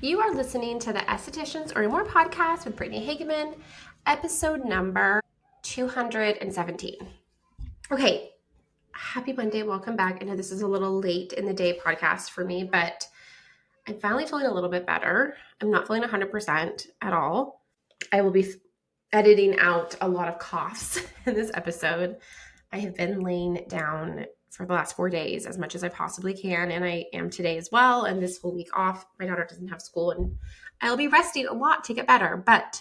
You are listening to the Estheticians or More podcast with Brittany Hageman, episode number 217. Okay, happy Monday. Welcome back. I know this is a little late in the day podcast for me, but I'm finally feeling a little bit better. I'm not feeling 100% at all. I will be editing out a lot of coughs in this episode. I have been laying down for the last 4 days as much as I possibly can, and I am today as well, and this whole week off. My daughter doesn't have school, and I'll be resting a lot to get better, but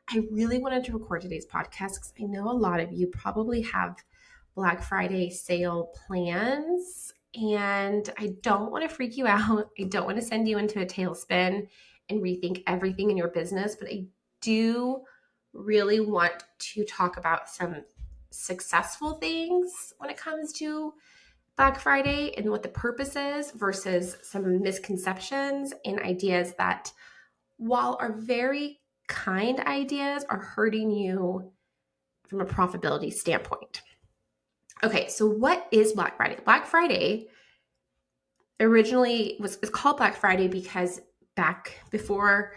I really wanted to record today's podcast because I know a lot of you probably have Black Friday sale plans, and I don't want to freak you out. I don't want to send you into a tailspin and rethink everything in your business, but I do really want to talk about some successful things when it comes to Black Friday and what the purpose is versus some misconceptions and ideas that, while are very kind ideas, are hurting you from a profitability standpoint. Okay, so what is Black Friday? Black Friday originally was called Black Friday because back before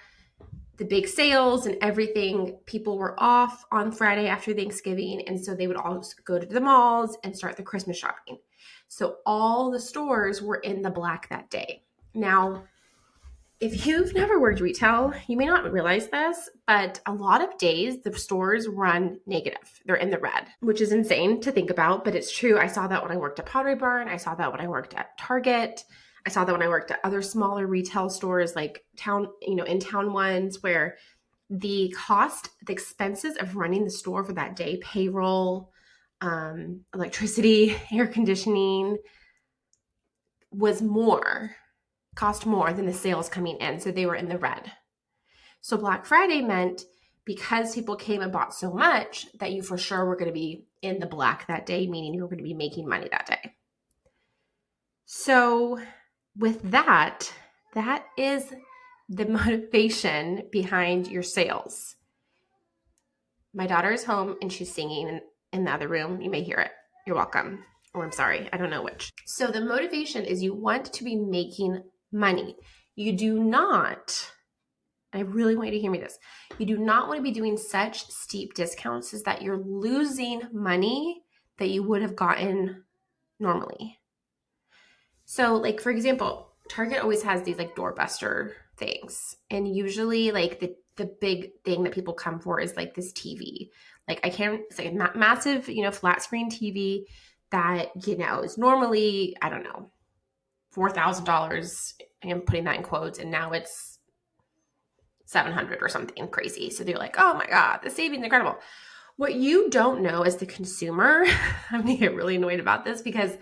the big sales and everything, people were off on Friday after Thanksgiving, and so they would all go to the malls and start the Christmas shopping. So all the stores were in the black that day. Now, if you've never worked retail, you may not realize this, but a lot of days the stores run negative. They're in the red, which is insane to think about, but it's true. I saw that when I worked at Pottery Barn. I saw that when I worked at Target. I saw that when I worked at other smaller retail stores like in town ones, where the expenses of running the store for that day, payroll, electricity, air conditioning, cost more than the sales coming in. So they were in the red. So Black Friday meant, because people came and bought so much, that you for sure were going to be in the black that day, meaning you were going to be making money that day. So with that is the motivation behind your sales. My daughter is home and she's singing in the other room. You may hear it. You're welcome. Or I'm sorry, I don't know which. So the motivation is you want to be making money. You do not, I really want you to hear me this, you do not want to be doing such steep discounts as that you're losing money that you would have gotten normally. So like, for example, Target always has these like doorbuster things. And usually like the big thing that people come for is like this TV. It's like a massive, flat screen TV that, is normally, I don't know, $4,000. I'm putting that in quotes. And now it's $700 or something crazy. So they're like, oh my God, the savings is incredible. What you don't know as the consumer, I'm going to get really annoyed about this because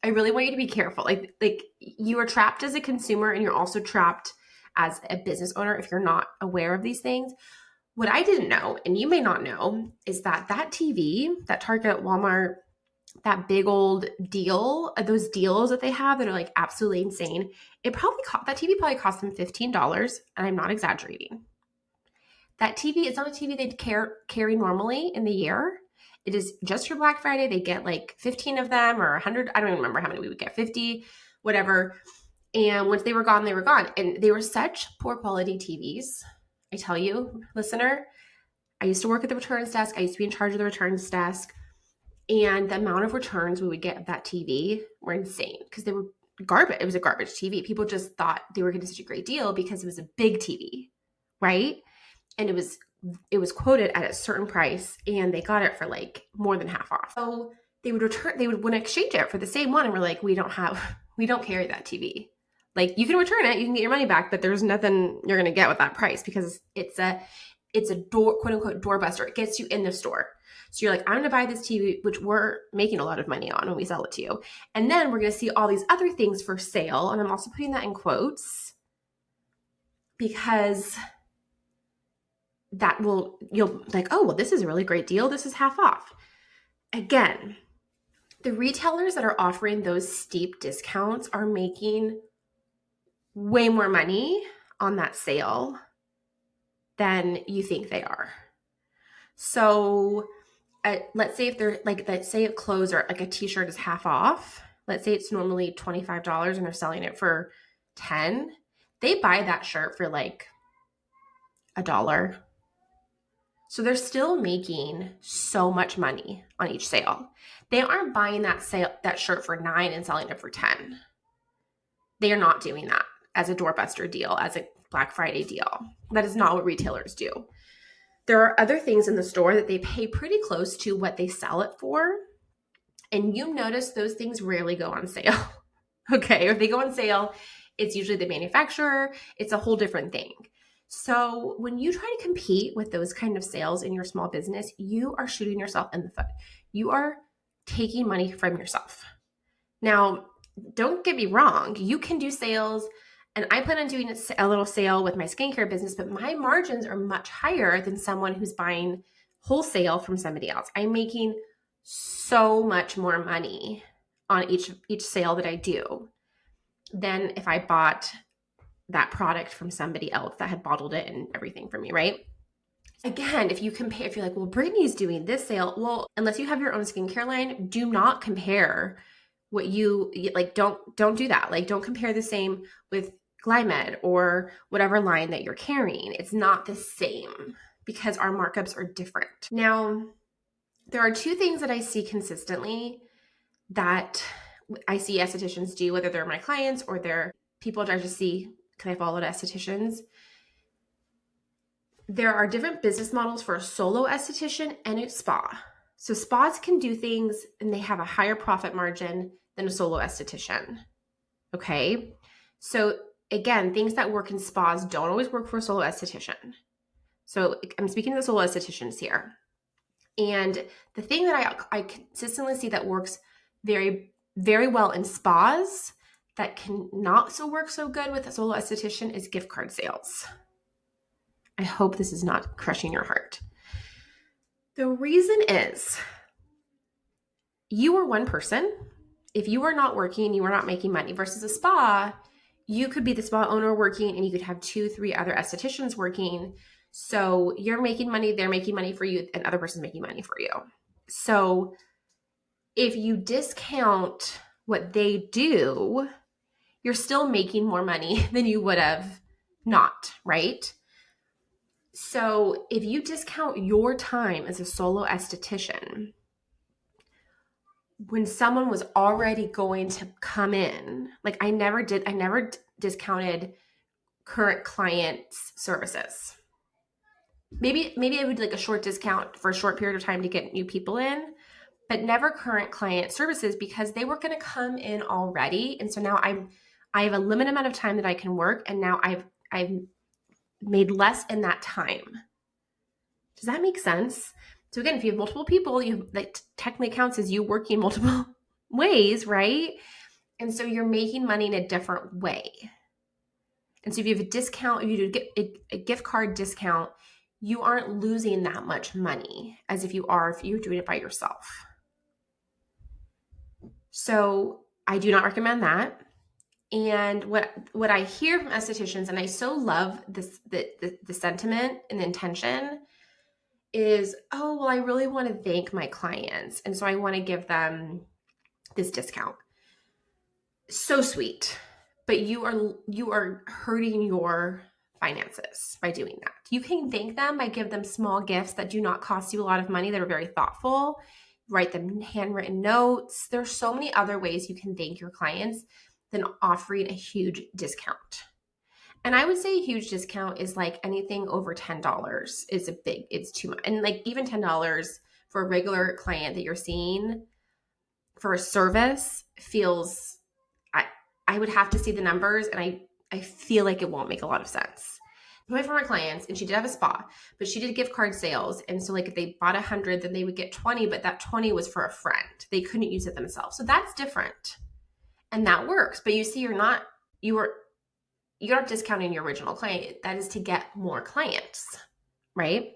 I really want you to be careful. Like you are trapped as a consumer, and you're also trapped as a business owner if you're not aware of these things. What I didn't know, and you may not know, is that TV, that Target, Walmart, that big old deal, those deals that they have that are like absolutely insane, that TV probably cost them $15, and I'm not exaggerating. That TV is not a TV they'd carry normally in the year. It is just for Black Friday. They get like 15 of them or 100. I don't even remember how many we would get, 50, whatever. And once they were gone, they were gone. And they were such poor quality TVs. I tell you, listener, I used to work at the returns desk. I used to be in charge of the returns desk. And the amount of returns we would get of that TV were insane because they were garbage. It was a garbage TV. People just thought they were getting such a great deal because it was a big TV, right? And it was quoted at a certain price, and they got it for like more than half off. So they would want to exchange it for the same one. And we're like, we don't carry that TV. Like, you can return it, you can get your money back, but there's nothing you're going to get with that price because it's a door, quote unquote, doorbuster. It gets you in the store. So you're like, I'm going to buy this TV, which we're making a lot of money on when we sell it to you. And then we're going to see all these other things for sale. And I'm also putting that in quotes because you'll like, oh, well, this is a really great deal. This is half off. Again, the retailers that are offering those steep discounts are making way more money on that sale than you think they are. So let's say if they're like, let's say a clothes or like a t-shirt is half off. Let's say it's normally $25 and they're selling it for $10. they buy that shirt for like $1. So they're still making so much money on each sale. They aren't buying that shirt for $9 and selling it for $10. They are not doing that as a doorbuster deal, as a Black Friday deal. That is not what retailers do. There are other things in the store that they pay pretty close to what they sell it for. And you notice those things rarely go on sale. Okay, or if they go on sale, it's usually the manufacturer. It's a whole different thing. So when you try to compete with those kind of sales in your small business, you are shooting yourself in the foot. You are taking money from yourself. Now, don't get me wrong. You can do sales, and I plan on doing a little sale with my skincare business, but my margins are much higher than someone who's buying wholesale from somebody else. I'm making so much more money on each sale that I do than if I bought that product from somebody else that had bottled it and everything for me, right? Again, if you compare, if you're like, well, Brittany's doing this sale, well, unless you have your own skincare line, do not compare what you like. Don't do that. Like, don't compare the same with Glymed or whatever line that you're carrying. It's not the same because our markups are different. Now, there are two things that I see consistently that I see estheticians do, whether they're my clients or they're people that I just see because I followed estheticians. There are different business models for a solo esthetician and a spa. So spas can do things and they have a higher profit margin than a solo esthetician. Okay. So again, things that work in spas don't always work for a solo esthetician. So I'm speaking to the solo estheticians here. And the thing that I consistently see that works very, very well in spas that can not work so good with a solo esthetician is gift card sales. I hope this is not crushing your heart. The reason is you are one person. If you are not working, you are not making money versus a spa. You could be the spa owner working and you could have 2-3 other estheticians working. So you're making money, they're making money for you, and other person's making money for you. So if you discount what they do, you're still making more money than you would have not, right? So if you discount your time as a solo esthetician, when someone was already going to come in, like I never discounted current clients' services. Maybe I would like a short discount for a short period of time to get new people in, but never current client services because they were going to come in already. And so now I have a limited amount of time that I can work, and now I've made less in that time. Does that make sense? So again, if you have multiple people, that technically counts as you working multiple ways, right? And so you're making money in a different way. And so if you have a discount, if you do a gift card discount, you aren't losing that much money as if you're doing it by yourself. So I do not recommend that. And what I hear from estheticians, and I so love this the sentiment and the intention, is, oh, well, I really want to thank my clients, and so I want to give them this discount. So sweet, but you are hurting your finances by doing that. You can thank them by giving them small gifts that do not cost you a lot of money, that are very thoughtful. Write them handwritten notes. There's so many other ways you can thank your clients than offering a huge discount. And I would say a huge discount is like anything over $10 it's too much. And like even $10 for a regular client that you're seeing for a service feels, I would have to see the numbers, and I feel like it won't make a lot of sense. One of our clients, and she did have a spa, but she did gift card sales. And so like if they bought 100, then they would get 20, but that 20 was for a friend. They couldn't use it themselves. So that's different. And that works. But you see, you're not discounting your original client. That is to get more clients, right?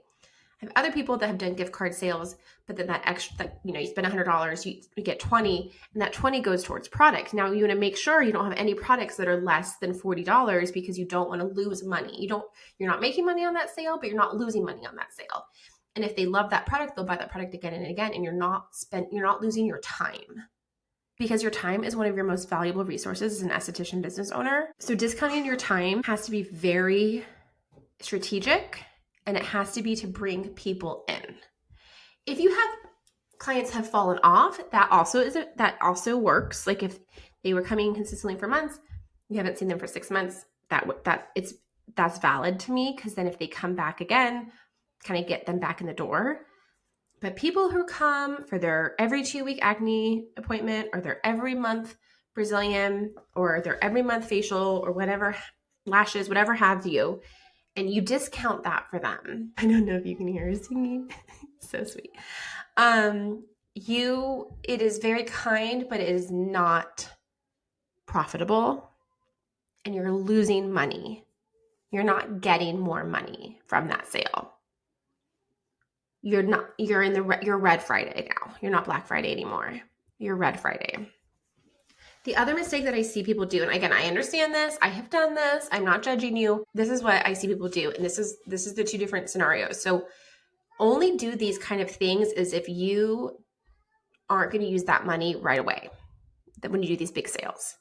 I have other people that have done gift card sales, but then that extra, you spend $100, you get 20, and that 20 goes towards product. Now you want to make sure you don't have any products that are less than $40 because you don't want to lose money. You're not making money on that sale, but you're not losing money on that sale. And if they love that product, they'll buy that product again and again, and you're not losing your time. because your time is one of your most valuable resources as an esthetician business owner. So discounting your time has to be very strategic, and it has to be to bring people in. If you have clients have fallen off, that also works. Like if they were coming consistently for months, you haven't seen them for 6 months, that's valid to me, because then if they come back again, kind of get them back in the door. But people who come for their every 2-week acne appointment, or their every month Brazilian, or their every month facial, or whatever, lashes, whatever have you, and you discount that for them. I don't know if you can hear her singing. So sweet. It is very kind, but it is not profitable, and you're losing money. You're not getting more money from that sale. You're Red Friday now. You're not Black Friday anymore. You're Red Friday. The other mistake that I see people do, and again, I understand this, I have done this, I'm not judging you. This is what I see people do, and this is the two different scenarios. So only do these kind of things as if you aren't going to use that money right away, that when you do these big sales.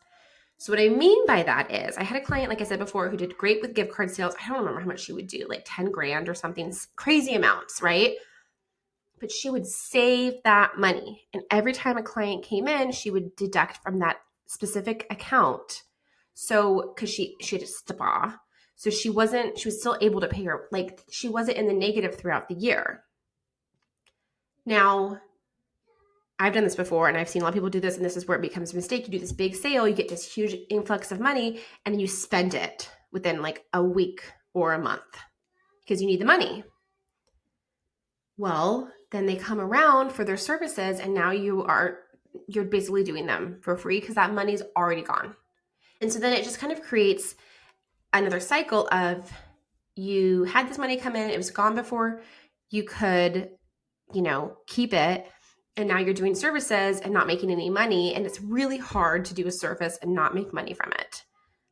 So what I mean by that is, I had a client, like I said before, who did great with gift card sales. I don't remember how much she would do, like 10 grand or something, crazy amounts, right? But she would save that money. And every time a client came in, she would deduct from that specific account. So, because she had a spa. So she was still able to pay her, like she wasn't in the negative throughout the year. Now, I've done this before, and I've seen a lot of people do this, and this is where it becomes a mistake. You do this big sale, you get this huge influx of money, and then you spend it within like a week or a month because you need the money. Well, then they come around for their services, and now you're basically doing them for free because that money's already gone. And so then it just kind of creates another cycle of, you had this money come in, it was gone before you could, keep it. And now you're doing services and not making any money. And it's really hard to do a service and not make money from it.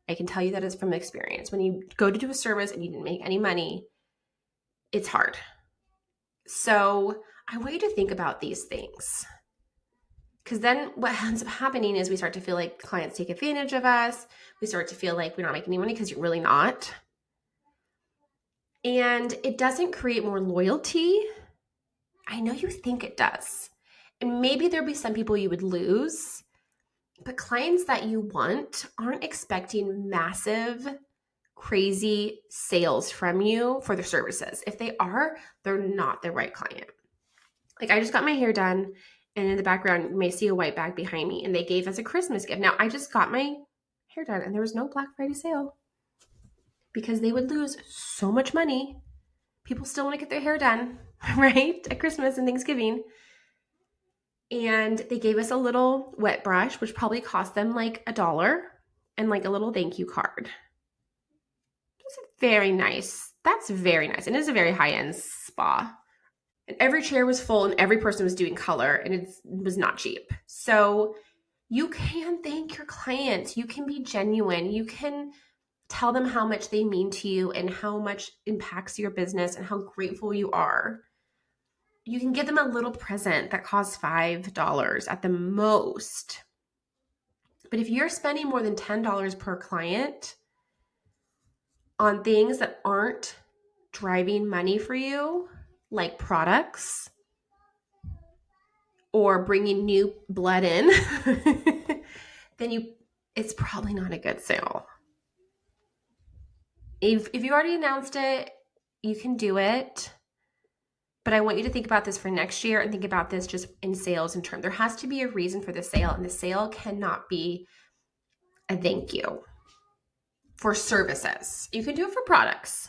I can tell you that is from experience. When you go to do a service and you didn't make any money, it's hard. So I want you to think about these things. Because then what ends up happening is we start to feel like clients take advantage of us. We start to feel like we're not making any money because you're really not. And it doesn't create more loyalty. I know you think it does. And maybe there'll be some people you would lose, but clients that you want aren't expecting massive, crazy sales from you for their services. If they are, they're not the right client. Like, I just got my hair done, and in the background, you may see a white bag behind me, and they gave us a Christmas gift. Now, I just got my hair done, and there was no Black Friday sale because they would lose so much money. People still want to get their hair done, right? At Christmas and Thanksgiving. And they gave us a little wet brush, which probably cost them like $1, and like a little thank you card. It's very nice. That's very nice. And it is a very high-end spa. And every chair was full, and every person was doing color, and it was not cheap. So you can thank your clients. You can be genuine. You can tell them how much they mean to you and how much impacts your business and how grateful you are. You can give them a little present that costs $5 at the most. But if you're spending more than $10 per client on things that aren't driving money for you, like products or bringing new blood in, then it's probably not a good sale. If you already announced it, you can do it. But I want you to think about this for next year and think about this just in sales in terms. There has to be a reason for the sale, and the sale cannot be a thank you. For services, you can do it for products.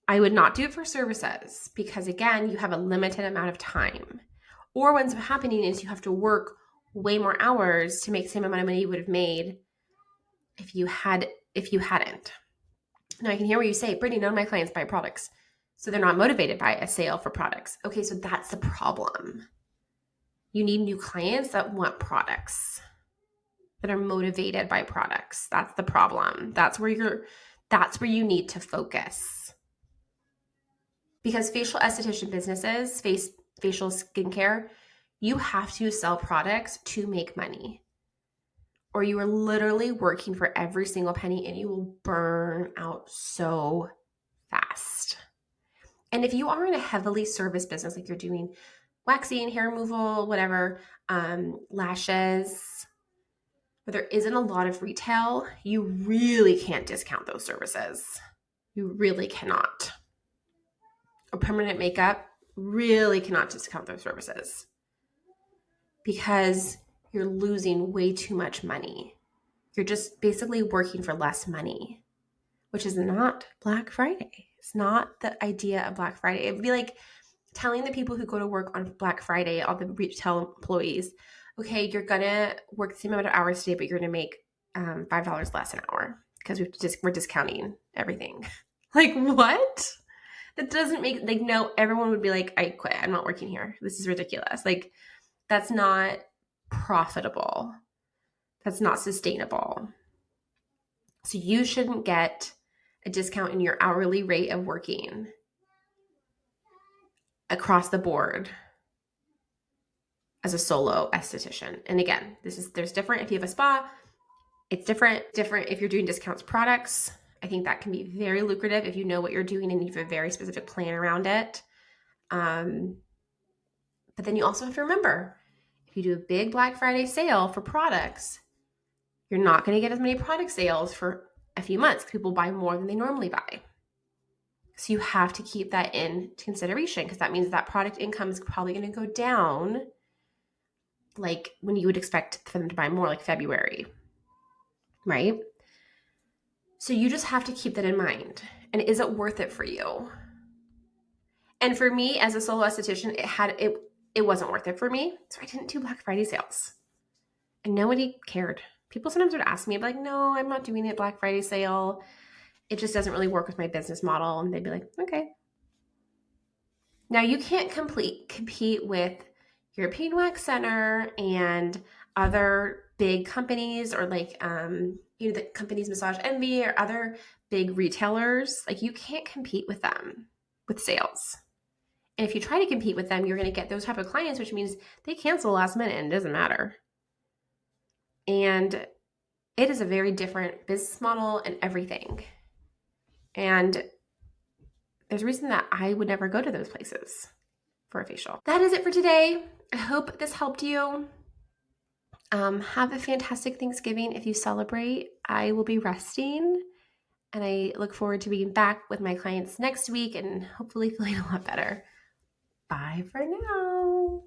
I would not do it for services because, again, you have a limited amount of time. Or what's happening is you have to work way more hours to make the same amount of money you would have made if you hadn't. Now, I can hear what you say, Brittany, none of my clients buy products. So they're not motivated by a sale for products. Okay, so that's the problem. You need new clients that want products, that are motivated by products. That's the problem. That's where you need to focus. Because facial esthetician businesses, facial skincare, You have to sell products to make money, or you are literally working for every single penny and you will burn out so fast. And if you are in a heavily service business, like you're doing waxing, hair removal, whatever, lashes, where there isn't a lot of retail, you really can't discount those services. You really cannot. Or permanent makeup, really cannot discount those services because you're losing way too much money. You're just basically working for less money, which is not Black Friday. It's not the idea of Black Friday. It would be like telling the people who go to work on Black Friday, all the retail employees, okay, you're gonna work the same amount of hours today, but you're gonna make $5 less an hour because we're discounting everything. Like, what? That doesn't make, like, no, everyone would be like, I quit. I'm not working here. This is ridiculous. Like, that's not profitable. That's not sustainable. So you shouldn't get a discount in your hourly rate of working across the board as a solo esthetician. And again, there's different if you have a spa, it's different if you're doing discounts products. I think that can be very lucrative if you know what you're doing and you have a very specific plan around it. But then you also have to remember, if you do a big Black Friday sale for products, you're not going to get as many product sales for a few months because people buy more than they normally buy. So you have to keep that in consideration because that means that product income is probably going to go down, like when you would expect for them to buy more, like February, right? So you just have to keep that in mind. And is it worth it for you? And for me as a solo esthetician, it wasn't worth it for me. So I didn't do Black Friday sales. And nobody cared. People sometimes would ask me, I'd be like, no, I'm not doing a Black Friday sale. It just doesn't really work with my business model. And they'd be like, okay. Now you can't compete with European Wax Center and other big companies or like, the companies Massage Envy or other big retailers. Like you can't compete with them with sales. And if you try to compete with them, you're going to get those type of clients, which means they cancel last minute and it doesn't matter. And it is a very different business model and everything. And there's a reason that I would never go to those places for a facial. That is it for today. I hope this helped you. Have a fantastic Thanksgiving if you celebrate. I will be resting and I look forward to being back with my clients next week and hopefully feeling a lot better. Bye for now.